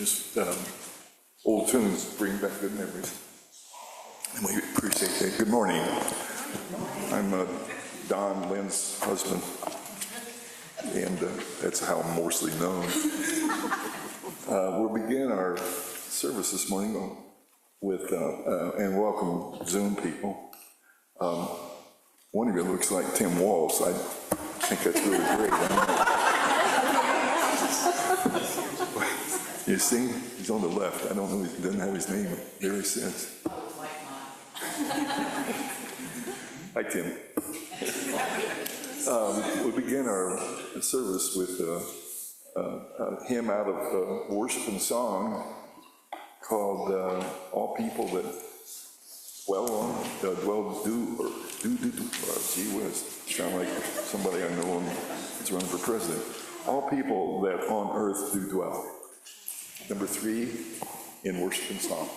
Just old tunes bring back good memories. And we appreciate that. Good morning. I'm Don Lynn's husband, and that's how I'm mostly known. We'll begin our service this morning with, and welcome Zoom people. One of you looks like Tim Walsh. I think that's really great. You see, he's on the left. I don't know, he doesn't have his name there, he says. Hi, Tim. We'll begin our service with a hymn out of worship and song called All People That gee whiz, sound like somebody I know that's running for president. All people that on earth do dwell. Number 3 in worship and song.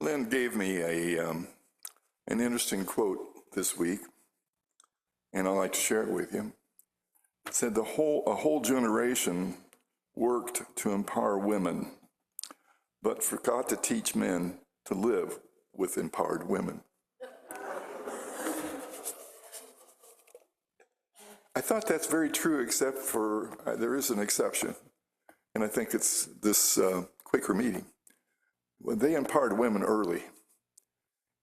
Lynn gave me an interesting quote this week, and I'd like to share it with you. It said, a whole generation worked to empower women, but forgot to teach men to live with empowered women. I thought that's very true, except for there is an exception, and I think it's this Quaker meeting. Well, they empowered women early.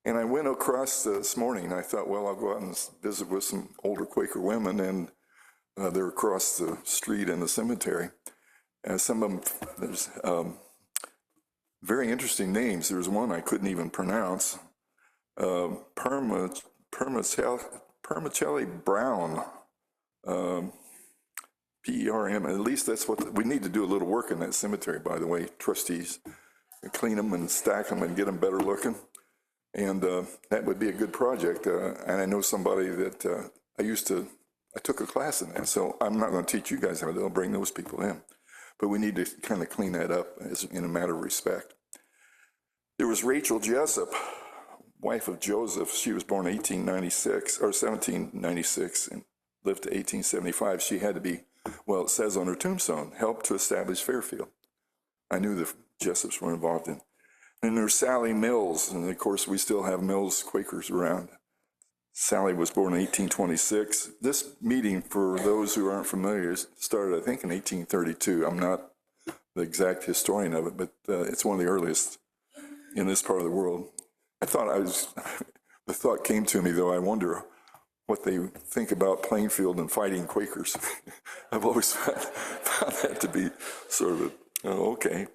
And I went across this morning, and I thought, well, I'll go out and visit with some older Quaker women, and they're across the street in the cemetery. And some of them, there's very interesting names. There's one I couldn't even pronounce, Permacelli Brown, P-E-R-M. At least that's what, we need to do a little work in that cemetery, by the way, trustees. Clean them and stack them and get them better looking. And that would be a good project. And I know somebody that I took a class in that, so I'm not going to teach you guys how to, they'll bring those people in. But we need to kind of clean that up in a matter of respect. There was Rachel Jessup, wife of Joseph. She was born 1896 or 1796, and lived to 1875, she had to be, well, it says on her tombstone, helped to establish Fairfield. I knew the Jessups were involved in. And there's Sally Mills, and of course we still have Mills Quakers around. Sally was born in 1826. This meeting, for those who aren't familiar, started, I think, in 1832. I'm not the exact historian of it, but it's one of the earliest in this part of the world. The thought came to me, though, I wonder what they think about Plainfield and fighting Quakers. I've always found that to be sort of okay.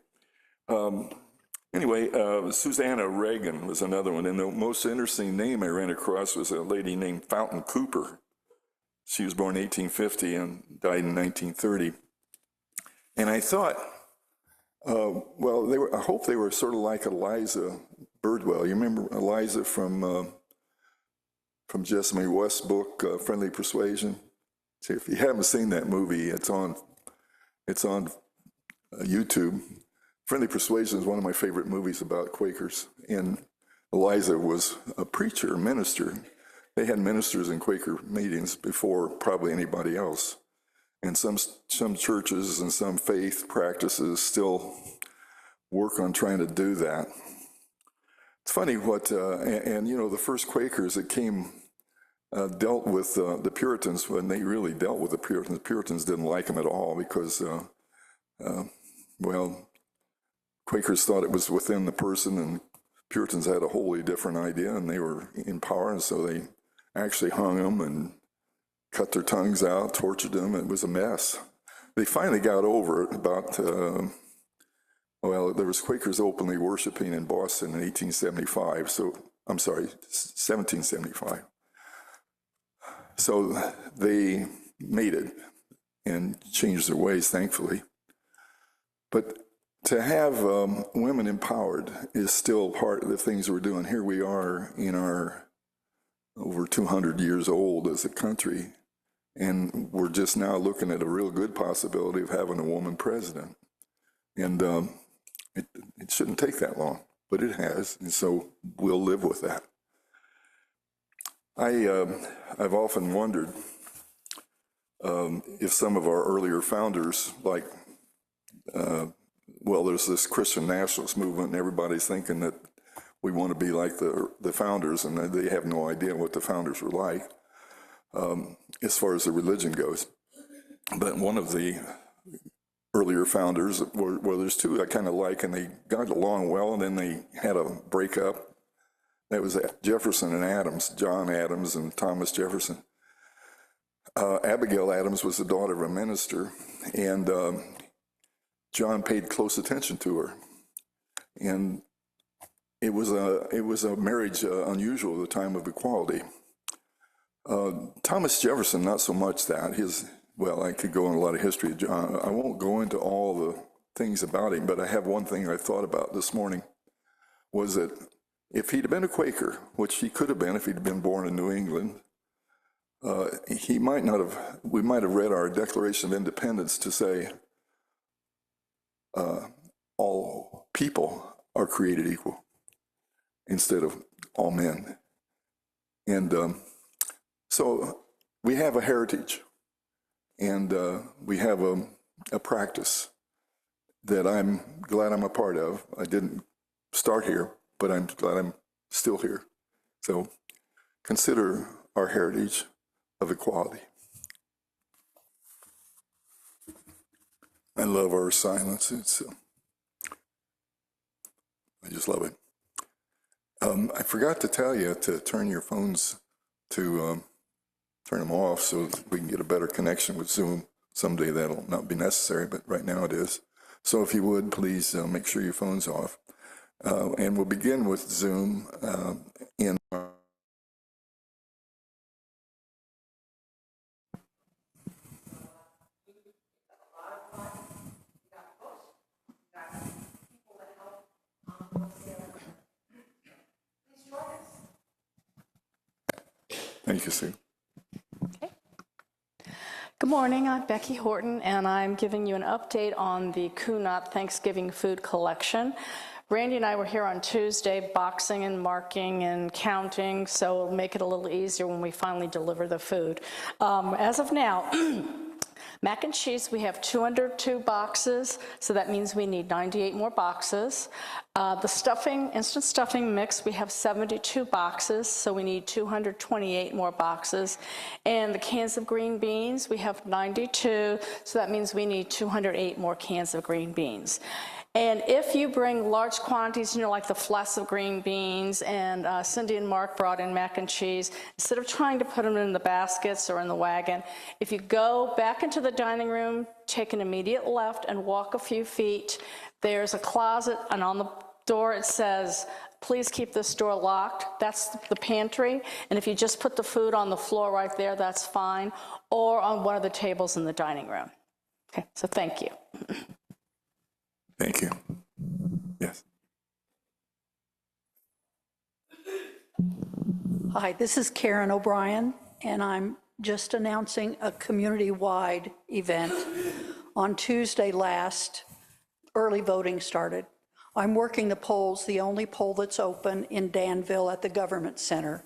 Anyway, Susanna Reagan was another one, and the most interesting name I ran across was a lady named Fountain Cooper. She was born in 1850 and died in 1930. And I thought, well, I hope they were sort of like Eliza Birdwell. You remember Eliza from Jessamy West's book, Friendly Persuasion? See, if you haven't seen that movie, it's on YouTube. Friendly Persuasion is one of my favorite movies about Quakers. And Eliza was a preacher, a minister. They had ministers in Quaker meetings before probably anybody else. And some churches and some faith practices still work on trying to do that. It's funny what, and you know, the first Quakers that came dealt with the Puritans when they really dealt with the Puritans. The Puritans didn't like them at all because, well, Quakers thought it was within the person, and Puritans had a wholly different idea, and they were in power, and so they actually hung them and cut their tongues out, tortured them. It was a mess. They finally got over it about, well, there was Quakers openly worshiping in Boston in 1875, so, I'm sorry, 1775. So they made it and changed their ways, thankfully. But to have women empowered is still part of the things we're doing. Here we are in our over 200 years old as a country, and we're just now looking at a real good possibility of having a woman president. And it shouldn't take that long, but it has, and so we'll live with that. I've often wondered if some of our earlier founders, like, well, there's this Christian nationalist movement, and everybody's thinking that we want to be like the founders, and they have no idea what the founders were like as far as the religion goes. But one of the earlier founders, well, there's two I kind of like, and they got along well, and then they had a breakup. That was Jefferson and Adams, John Adams and Thomas Jefferson. Abigail Adams was the daughter of a minister, and John paid close attention to her. And it was a marriage unusual at the time of equality. Thomas Jefferson, not so much that. Well, I could go on a lot of history of John. I won't go into all the things about him, but I have one thing I thought about this morning, was that if he'd been a Quaker, which he could have been if he'd been born in New England, we might have read our Declaration of Independence to say all people are created equal instead of all men. And so we have a heritage, and we have a practice that I'm glad I'm a part of. I didn't start here, but I'm glad I'm still here. So consider our heritage of equality. I love our silence. I just love it. I forgot to tell you to turn your phones to turn them off so that we can get a better connection with Zoom. Someday that'll not be necessary, but right now it is. So if you would, please make sure your phone's off. And we'll begin with Zoom in Thank you, Sue. Okay. Good morning, I'm Becky Horton, and I'm giving you an update on the Kunat Thanksgiving food collection. Randy and I were here on Tuesday boxing and marking and counting, so it'll make it a little easier when we finally deliver the food. As of now, mac and cheese, we have 202 boxes, so that means we need 98 more boxes. The stuffing, instant stuffing mix, we have 72 boxes, so we need 228 more boxes. And the cans of green beans, we have 92, so that means we need 208 more cans of green beans. And if you bring large quantities, like the flask of green beans, and Cindy and Mark brought in mac and cheese, instead of trying to put them in the baskets or in the wagon, if you go back into the dining room, take an immediate left and walk a few feet, there's a closet, and on the door it says, "Please keep this door locked." That's the pantry. And if you just put the food on the floor right there, that's fine, or on one of the tables in the dining room. Okay, so thank you. Thank you. Yes. Hi, this is Karen O'Brien, and I'm just announcing a community-wide event. On Tuesday last, early voting started. I'm working the polls, the only poll that's open in Danville at the Government Center,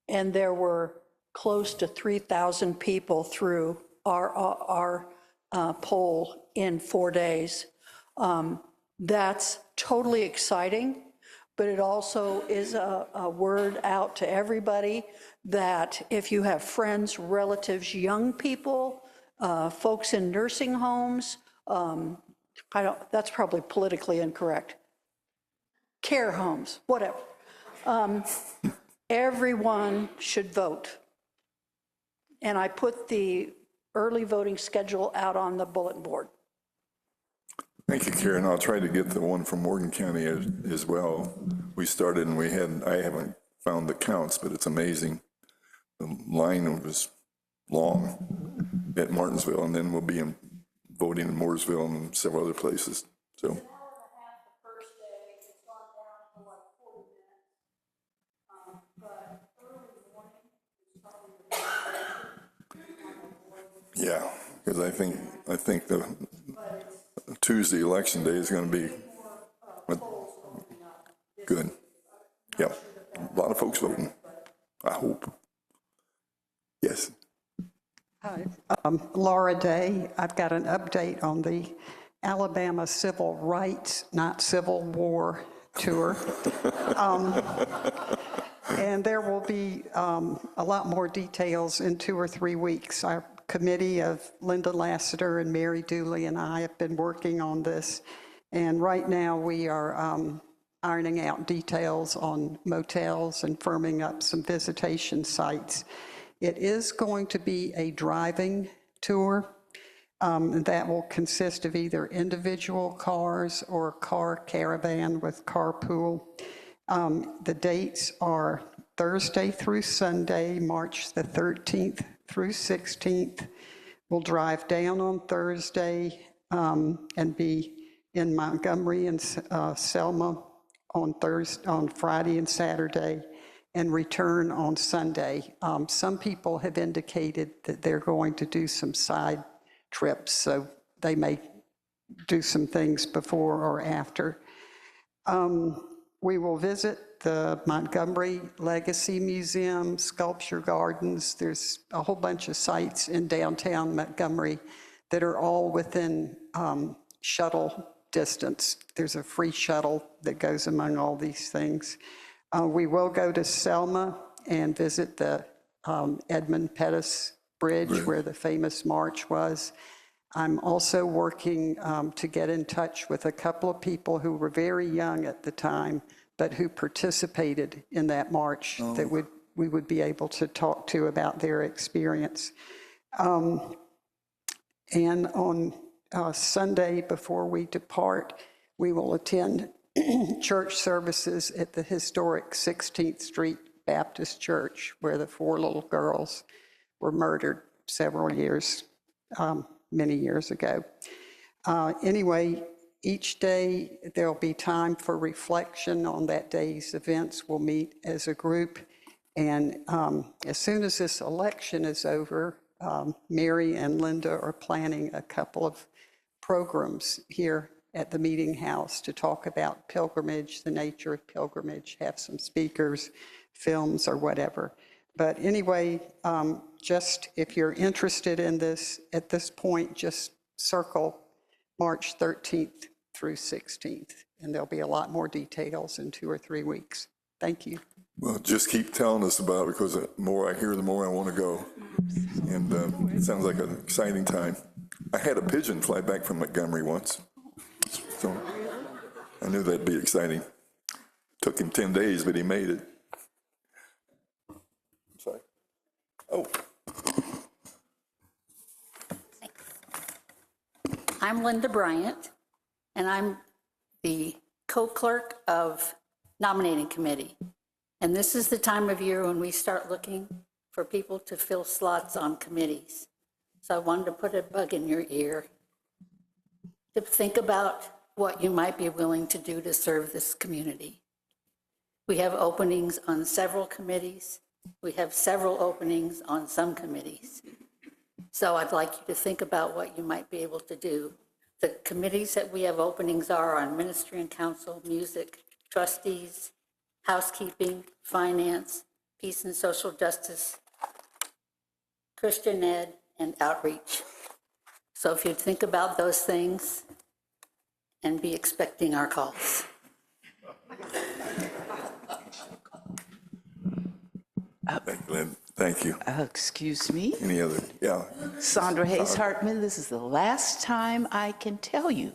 and there were close to 3,000 people through our poll in 4 days. That's totally exciting, but it also is a word out to everybody that if you have friends, relatives, young people, folks in nursing homes, that's probably politically incorrect, care homes, whatever. Everyone should vote. And I put the early voting schedule out on the bulletin board. Thank you, Karen. I'll try to get the one from Morgan County as well. We started and I haven't found the counts, but it's amazing. The line was long at Martinsville, and then we'll be voting in Mooresville and several other places. So. Yeah, because I think the Tuesday election day is going to be good. Yeah, a lot of folks voting, I hope. Yes. Hi, Laura Day. I've got an update on the Alabama Civil Rights, not Civil War tour. And there will be a lot more details in 2 or 3 weeks. Our committee of Linda Lassiter and Mary Dooley and I have been working on this. And right now we are ironing out details on motels and firming up some visitation sites. It is going to be a driving tour that will consist of either individual cars or a car caravan with carpool. The dates are Thursday through Sunday, March the 13th through 16th. We'll drive down on Thursday and be in Montgomery and Selma on Friday and Saturday, and return on Sunday. Some people have indicated that they're going to do some side trips, so they may do some things before or after. We will visit the Montgomery Legacy Museum, Sculpture Gardens. There's a whole bunch of sites in downtown Montgomery that are all within shuttle distance. There's a free shuttle that goes among all these things. We will go to Selma and visit the Edmund Pettus Bridge where the famous march was. I'm also working to get in touch with a couple of people who were very young at the time, but who participated in that march that we would be able to talk to about their experience. And on Sunday before we depart, we will attend church services at the historic 16th Street Baptist Church, where the 4 little girls were murdered several years, many years ago. Anyway, each day there'll be time for reflection on that day's events. We'll meet as a group, and as soon as this election is over, Mary and Linda are planning a couple of programs here at the meeting house to talk about pilgrimage, the nature of pilgrimage, have some speakers, films, or whatever. But anyway, just if you're interested in this, at this point, just circle March 13th through 16th, and there'll be a lot more details in 2 or 3 weeks. Thank you. Well, just keep telling us about it, because the more I hear, the more I want to go. And it sounds like an exciting time. I had a pigeon fly back from Montgomery once, so I knew that'd be exciting. Took him 10 days, but he made it. Sorry. Oh. I'm Linda Bryant, and I'm the co-clerk of nominating committee. And this is the time of year when we start looking for people to fill slots on committees. So I wanted to put a bug in your ear to think about what you might be willing to do to serve this community. We have openings on several committees. We have several openings on some committees. So I'd like you to think about what you might be able to do. The committees that we have openings are on Ministry and Council, Music, Trustees, Housekeeping, Finance, Peace and Social Justice, Christian Ed, and Outreach. So if you'd think about those things and be expecting our calls. Thank you, Lynn. Thank you. Excuse me, Any other? Yeah. Sandra Hayes Hartman, this is the last time I can tell you,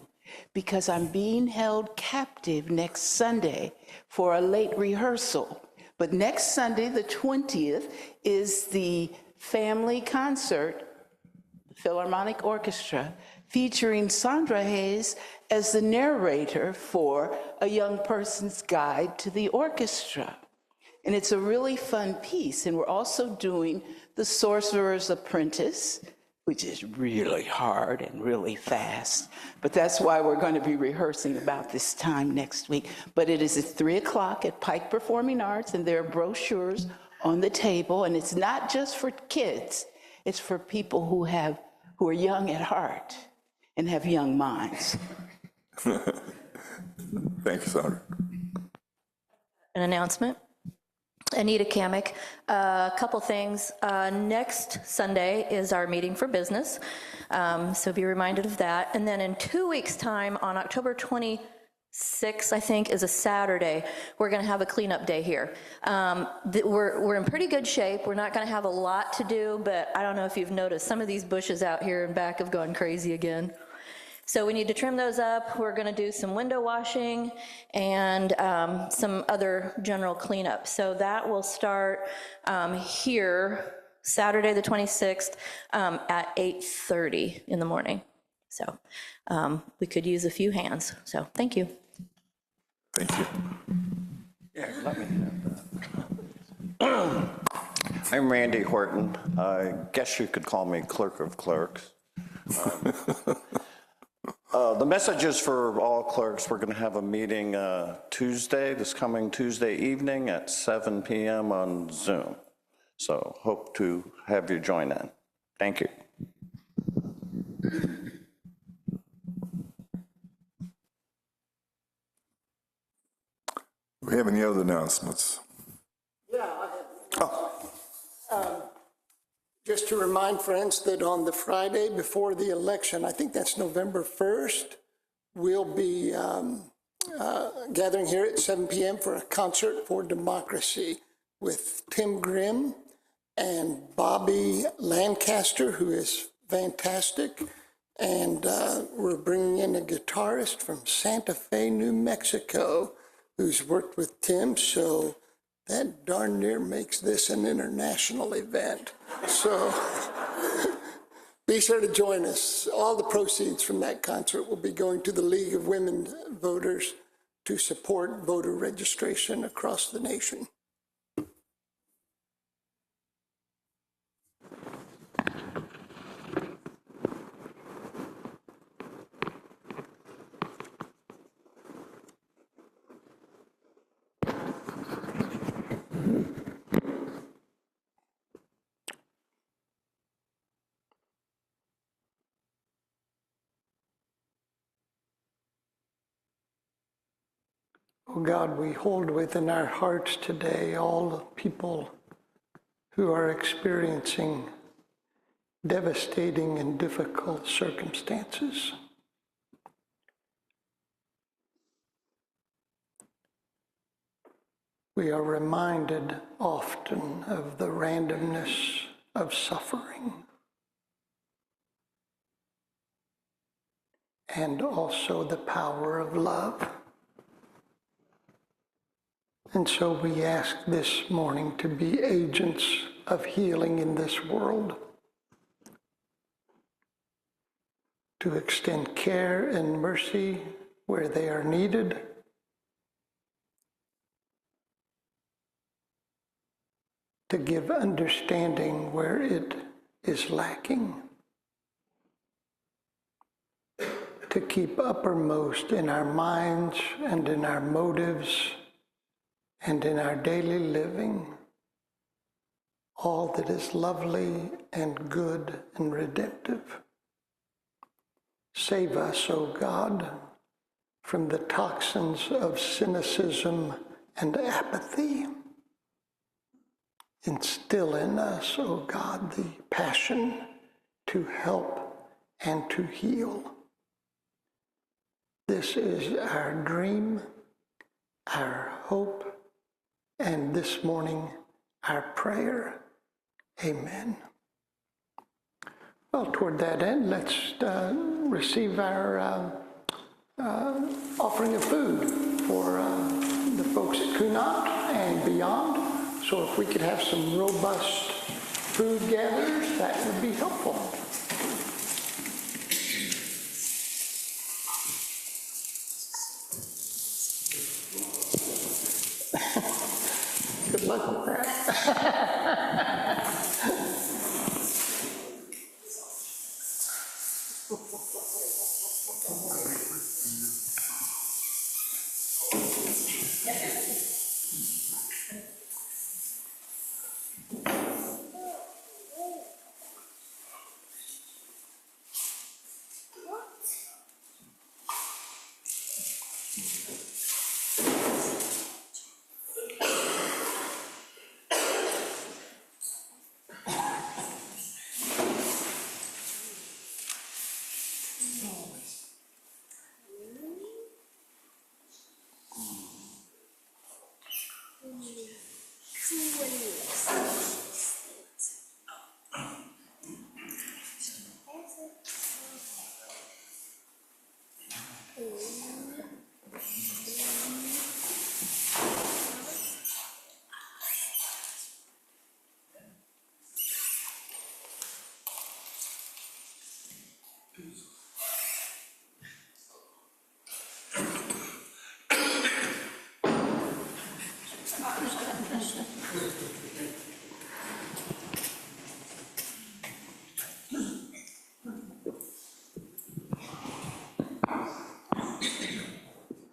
because I'm being held captive next Sunday for a late rehearsal. But next Sunday, the 20th, is the family concert, the Philharmonic Orchestra, featuring Sandra Hayes as the narrator for A Young Person's Guide to the Orchestra. And it's a really fun piece. And we're also doing The Sorcerer's Apprentice, which is really hard and really fast. But that's why we're going to be rehearsing about this time next week. But it is at 3 o'clock at Pike Performing Arts, and there are brochures on the table. And it's not just for kids, it's for people who are young at heart and have young minds. Thank you, Sandra. An announcement. Anita Kamick, a couple things. Next Sunday is our meeting for business, so be reminded of that. And then in 2 weeks' time, on October 26th, I think, is a Saturday, we're going to have a cleanup day here. We're in pretty good shape. We're not going to have a lot to do, but I don't know if you've noticed, some of these bushes out here in back have gone crazy again. So we need to trim those up. We're going to do some window washing and some other general cleanup. So that will start here Saturday the 26th at 8:30 in the morning. So we could use a few hands. So thank you. Thank you. Yeah, let me have that. I'm Randy Horton. I guess you could call me Clerk of Clerks. The messages for all clerks, we're going to have a meeting this coming Tuesday evening at 7 p.m. on Zoom. So hope to have you join in. Thank you. Do we have any other announcements? Yeah, I have. Just to remind friends that on the Friday before the election, I think that's November 1st, we'll be gathering here at 7 p.m. for a concert for democracy with Tim Grimm and Bobby Lancaster, who is fantastic. And we're bringing in a guitarist from Santa Fe, New Mexico, who's worked with Tim. So that darn near makes this an international event. So be sure to join us. All the proceeds from that concert will be going to the League of Women Voters to support voter registration across the nation. Oh God, we hold within our hearts today all the people who are experiencing devastating and difficult circumstances. We are reminded often of the randomness of suffering and also the power of love. And so we ask this morning to be agents of healing in this world, to extend care and mercy where they are needed, to give understanding where it is lacking, to keep uppermost in our minds and in our motives and in our daily living all that is lovely and good and redemptive. Save us, O God, from the toxins of cynicism and apathy. Instill in us, O God, the passion to help and to heal. This is our dream, our hope, and this morning, our prayer. Amen. Well, toward that end, let's receive our offering of food for the folks at Kunat and beyond. So if we could have some robust food gatherers, that would be helpful. Good luck with that.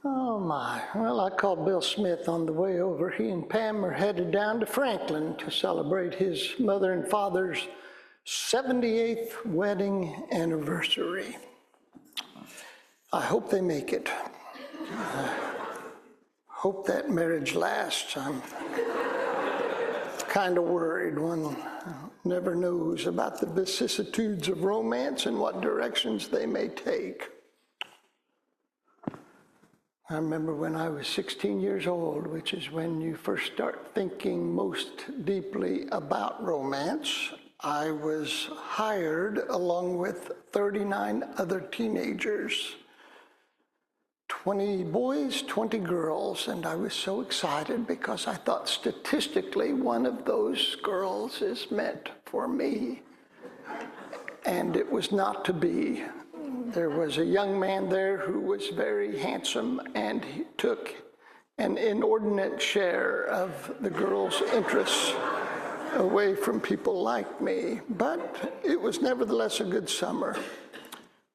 Oh my, well, I called Bill Smith on the way over. He and Pam are headed down to Franklin to celebrate his mother and father's 78th wedding anniversary. I hope they make it. I hope that marriage lasts. I'm kind of worried. One never knows about the vicissitudes of romance and what directions they may take. I remember when I was 16 years old, which is when you first start thinking most deeply about romance, I was hired along with 39 other teenagers, 20 boys, 20 girls, and I was so excited because I thought statistically one of those girls is meant for me. And it was not to be. There was a young man there who was very handsome, and he took an inordinate share of the girls' interests away from people like me. But it was nevertheless a good summer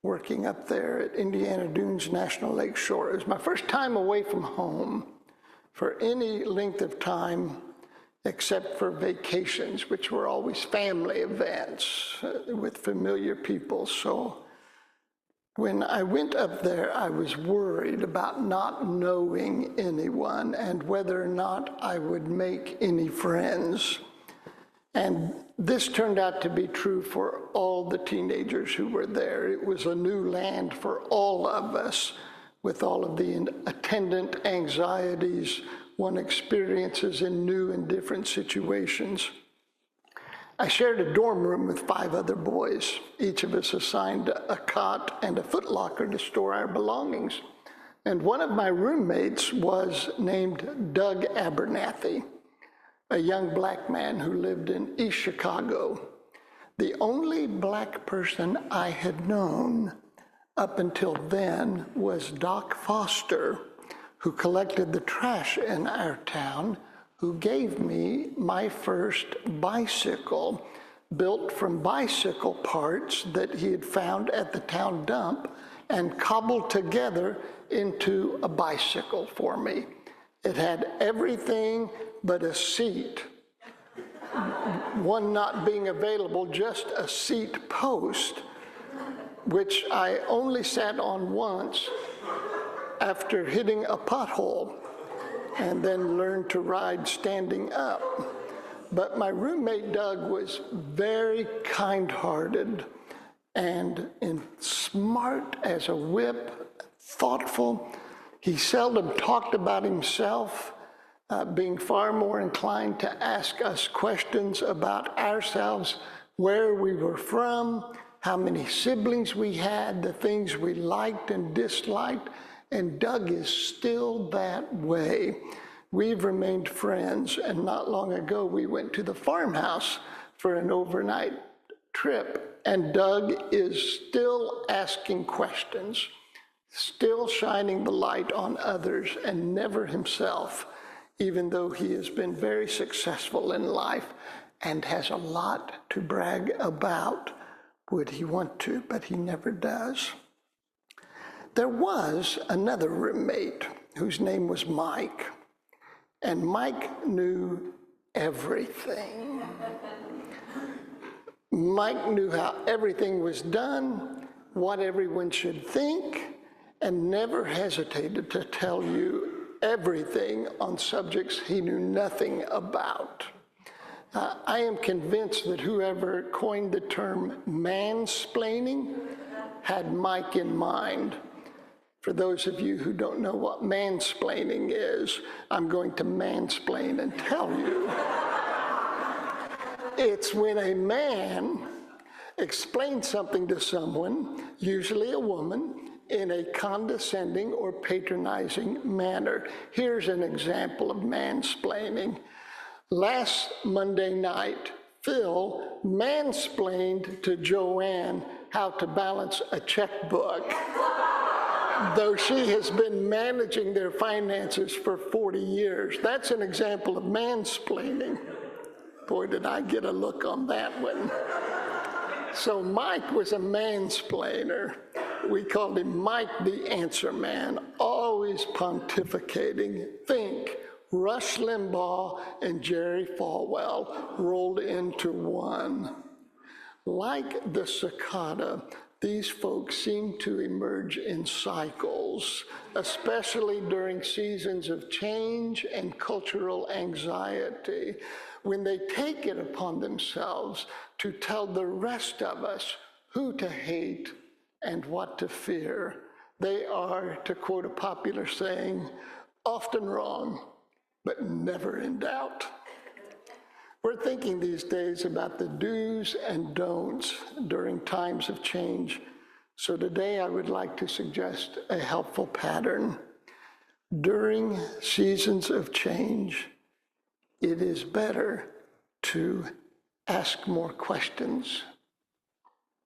working up there at Indiana Dunes National Lake Shore. It was my first time away from home for any length of time except for vacations, which were always family events with familiar people. So When I went up there, I was worried about not knowing anyone and whether or not I would make any friends. And this turned out to be true for all the teenagers who were there. It was a new land for all of us, with all of the attendant anxieties one experiences in new and different situations. I shared a dorm room with 5 other boys, each of us assigned a cot and a footlocker to store our belongings. And one of my roommates was named Doug Abernathy, a young black man who lived in East Chicago. The only black person I had known up until then was Doc Foster, who collected the trash in our town, who gave me my first bicycle, built from bicycle parts that he had found at the town dump and cobbled together into a bicycle for me. It had everything but a seat, one not being available, just a seat post, which I only sat on once after hitting a pothole, and then learned to ride standing up. But my roommate Doug was very kind-hearted and smart as a whip, thoughtful. He seldom talked about himself, being far more inclined to ask us questions about ourselves, where we were from, how many siblings we had, the things we liked and disliked. And Doug is still that way. We've remained friends, and not long ago we went to the farmhouse for an overnight trip, and Doug is still asking questions, still shining the light on others and never himself, even though he has been very successful in life and has a lot to brag about. Would he want to, but he never does. There was another roommate whose name was Mike, and Mike knew everything. Mike knew how everything was done, what everyone should think, and never hesitated to tell you everything on subjects he knew nothing about. I am convinced that whoever coined the term mansplaining had Mike in mind. For those of you who don't know what mansplaining is, I'm going to mansplain and tell you. It's when a man explains something to someone, usually a woman, in a condescending or patronizing manner. Here's an example of mansplaining. Last Monday night, Phil mansplained to Joanne how to balance a checkbook, though she has been managing their finances for 40 years. That's an example of mansplaining. Boy, did I get a look on that one. So Mike was a mansplainer. We called him Mike the Answer Man, always pontificating. Think Rush Limbaugh and Jerry Falwell rolled into one. Like the cicada, these folks seem to emerge in cycles, especially during seasons of change and cultural anxiety, when they take it upon themselves to tell the rest of us who to hate and what to fear. They are, to quote a popular saying, often wrong, but never in doubt. We're thinking these days about the do's and don'ts during times of change. So today I would like to suggest a helpful pattern. During seasons of change, it is better to ask more questions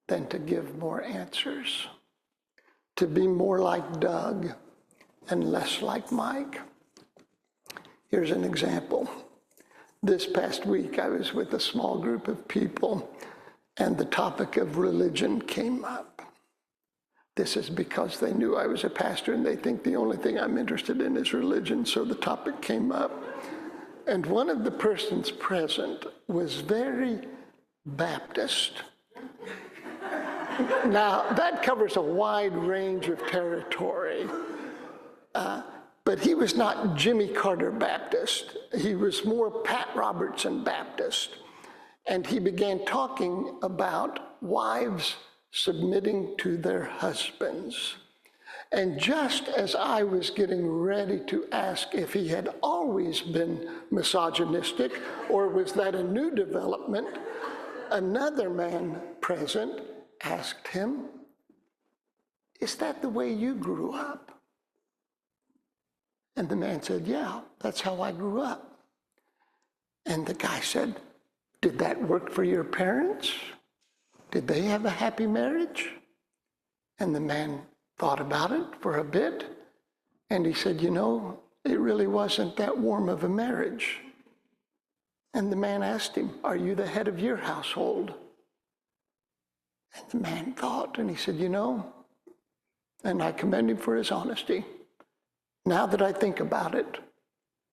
than to give more answers, to be more like Doug and less like Mike. Here's an example. This past week, I was with a small group of people, and the topic of religion came up. This is because they knew I was a pastor, and they think the only thing I'm interested in is religion, so the topic came up. And one of the persons present was very Baptist. Now, that covers a wide range of territory. But he was not Jimmy Carter Baptist. He was more Pat Robertson Baptist. And he began talking about wives submitting to their husbands. And just as I was getting ready to ask if he had always been misogynistic or was that a new development, another man present asked him, "Is that the way you grew up?" And the man said, "Yeah, that's how I grew up." And the guy said, "Did that work for your parents? Did they have a happy marriage?" And the man thought about it for a bit, and he said, "You know, it really wasn't that warm of a marriage." And the man asked him, "Are you the head of your household?" And the man thought, and he said, "You know," and I commend him for his honesty, "now that I think about it,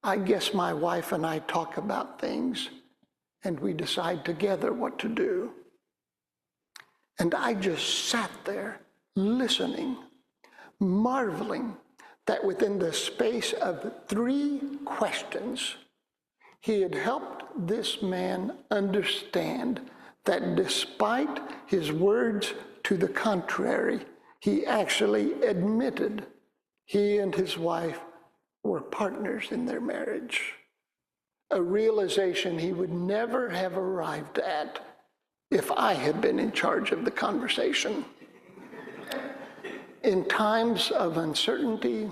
I guess my wife and I talk about things and we decide together what to do." And I just sat there listening, marveling that within the space of 3 questions, he had helped this man understand that despite his words to the contrary, he actually admitted he and his wife were partners in their marriage. A realization he would never have arrived at if I had been in charge of the conversation. In times of uncertainty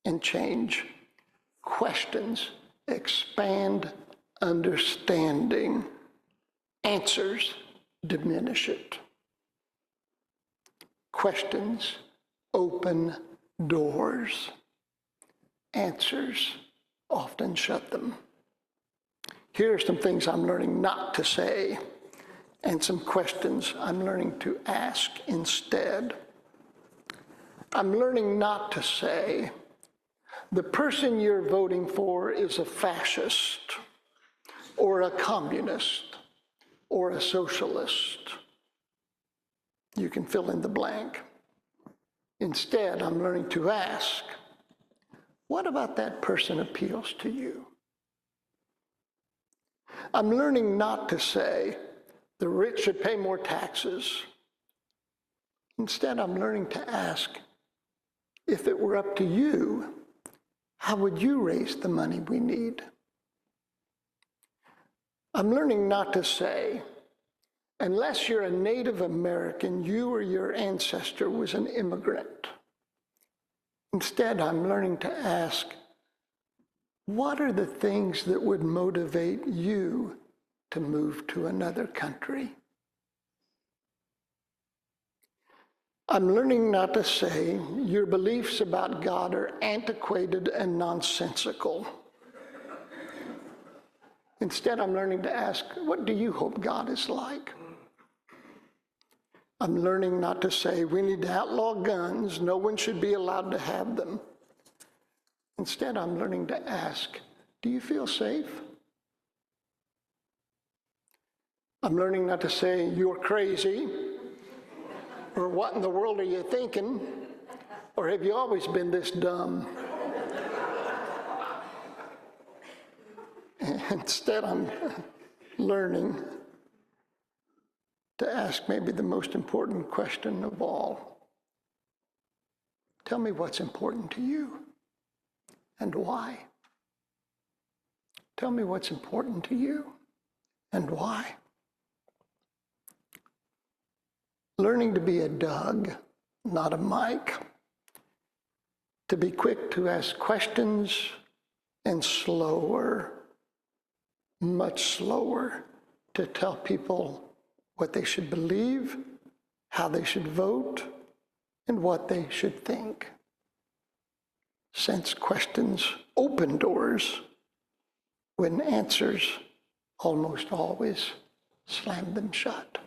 and change, questions expand understanding. Answers diminish it. Questions open doors. Answers often shut them. Here are some things I'm learning not to say, and some questions I'm learning to ask instead. I'm learning not to say, the person you're voting for is a fascist, or a communist, or a socialist. You can fill in the blank. Instead, I'm learning to ask, what about that person appeals to you? I'm learning not to say, the rich should pay more taxes. Instead, I'm learning to ask, if it were up to you, how would you raise the money we need? I'm learning not to say, unless you're a Native American, you or your ancestor was an immigrant. Instead, I'm learning to ask, what are the things that would motivate you to move to another country? I'm learning not to say your beliefs about God are antiquated and nonsensical. Instead, I'm learning to ask, what do you hope God is like? I'm learning not to say we need to outlaw guns, no one should be allowed to have them. Instead, I'm learning to ask, do you feel safe? I'm learning not to say you're crazy, or what in the world are you thinking? Or have you always been this dumb? Instead, I'm learning to ask maybe the most important question of all. Tell me what's important to you and why. Tell me what's important to you and why. Learning to be a Doug, not a Mike. To be quick to ask questions and slower, much slower, to tell people what they should believe, how they should vote, and what they should think. Since questions open doors when answers almost always slam them shut.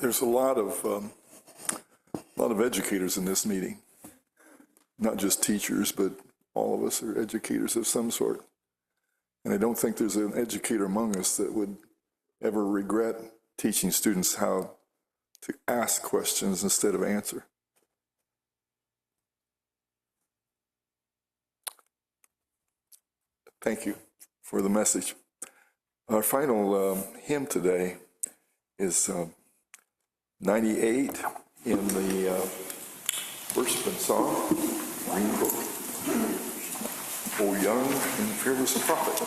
there's a lot of educators in this meeting, not just teachers, but all of us are educators of some sort. And I don't think there's an educator among us that would ever regret teaching students how to ask questions instead of answer. Thank you for the message. Our final hymn today is 98 in the worship and song, Green Book. O young and fearless prophet.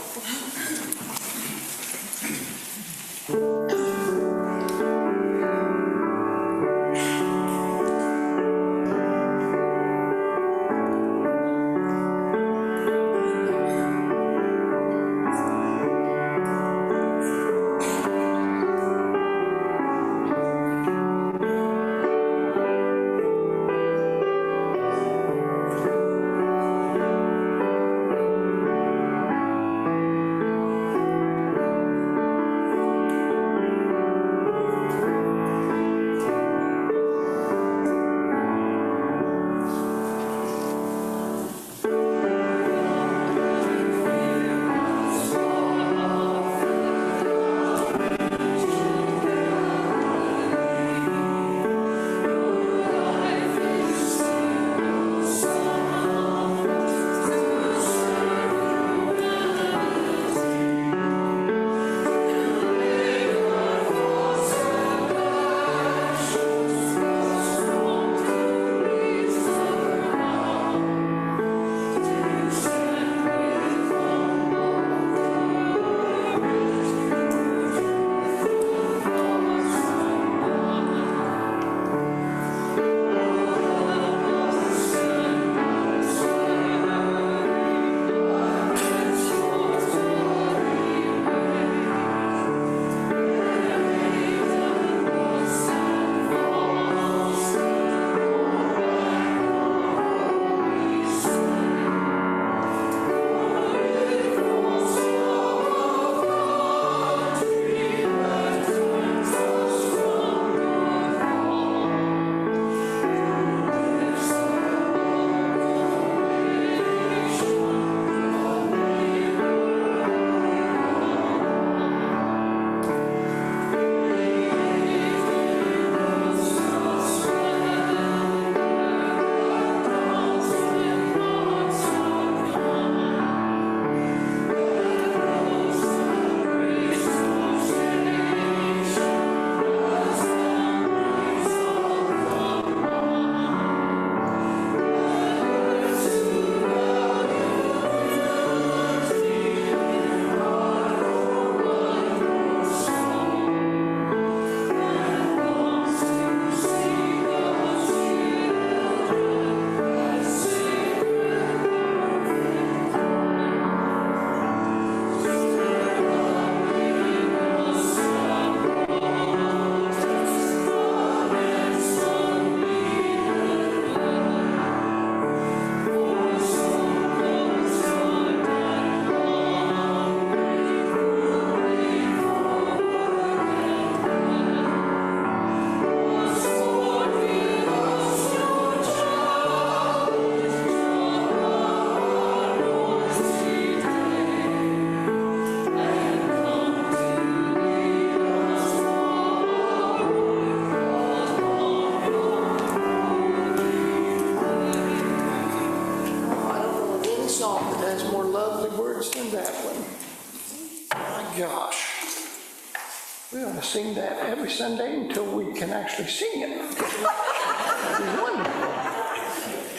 We ought to sing that every Sunday until we can actually sing it. That'd be wonderful.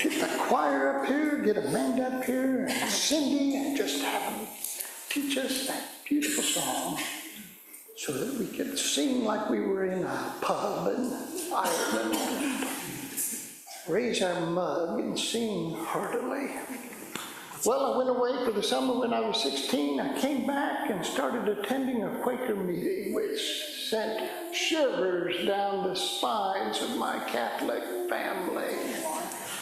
Get the choir up here, get a band up here, and Cindy, and just have them teach us that beautiful song so that we could sing like we were in a pub in Ireland. Raise our mug and sing heartily. Well, I went away for the summer when I was 16. I came back and started attending a Quaker meeting, which sent shivers down the spines of my Catholic family,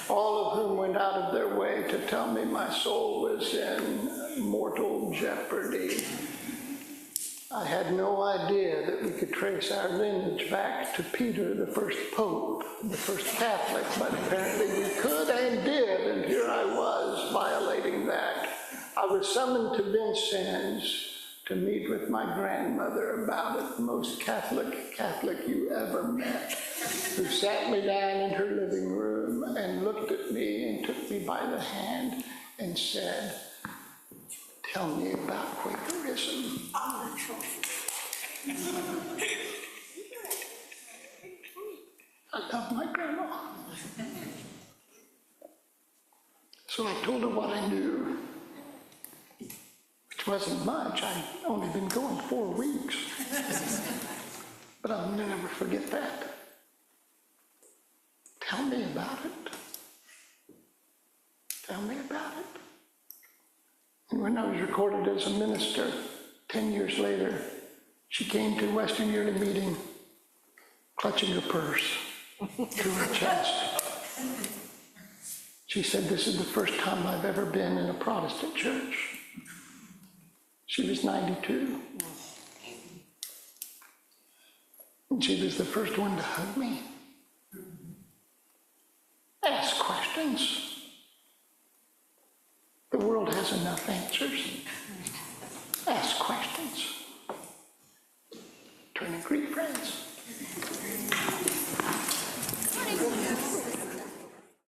all of whom went out of their way to tell me my soul was in mortal jeopardy. I had no idea that we could trace our lineage back to Peter, the first pope, the first Catholic, but apparently we could and did, and here I was violating that. I was summoned to Vincennes to meet with my grandmother about it, the most Catholic you ever met, who sat me down in her living room and looked at me and took me by the hand and said, "Tell me about Quakerism." I love my grandma. So I told her what I knew, which wasn't much. I'd only been going 4 weeks. But I'll never forget that. Tell me about it. Tell me about it. And when I was recorded as a minister, 10 years later, she came to Western Yearly Meeting, clutching her purse to her chest. She said, "This is the first time I've ever been in a Protestant church." She was 92. And she was the first one to hug me. Ask questions. The world has enough answers. Ask questions. Turn and greet friends.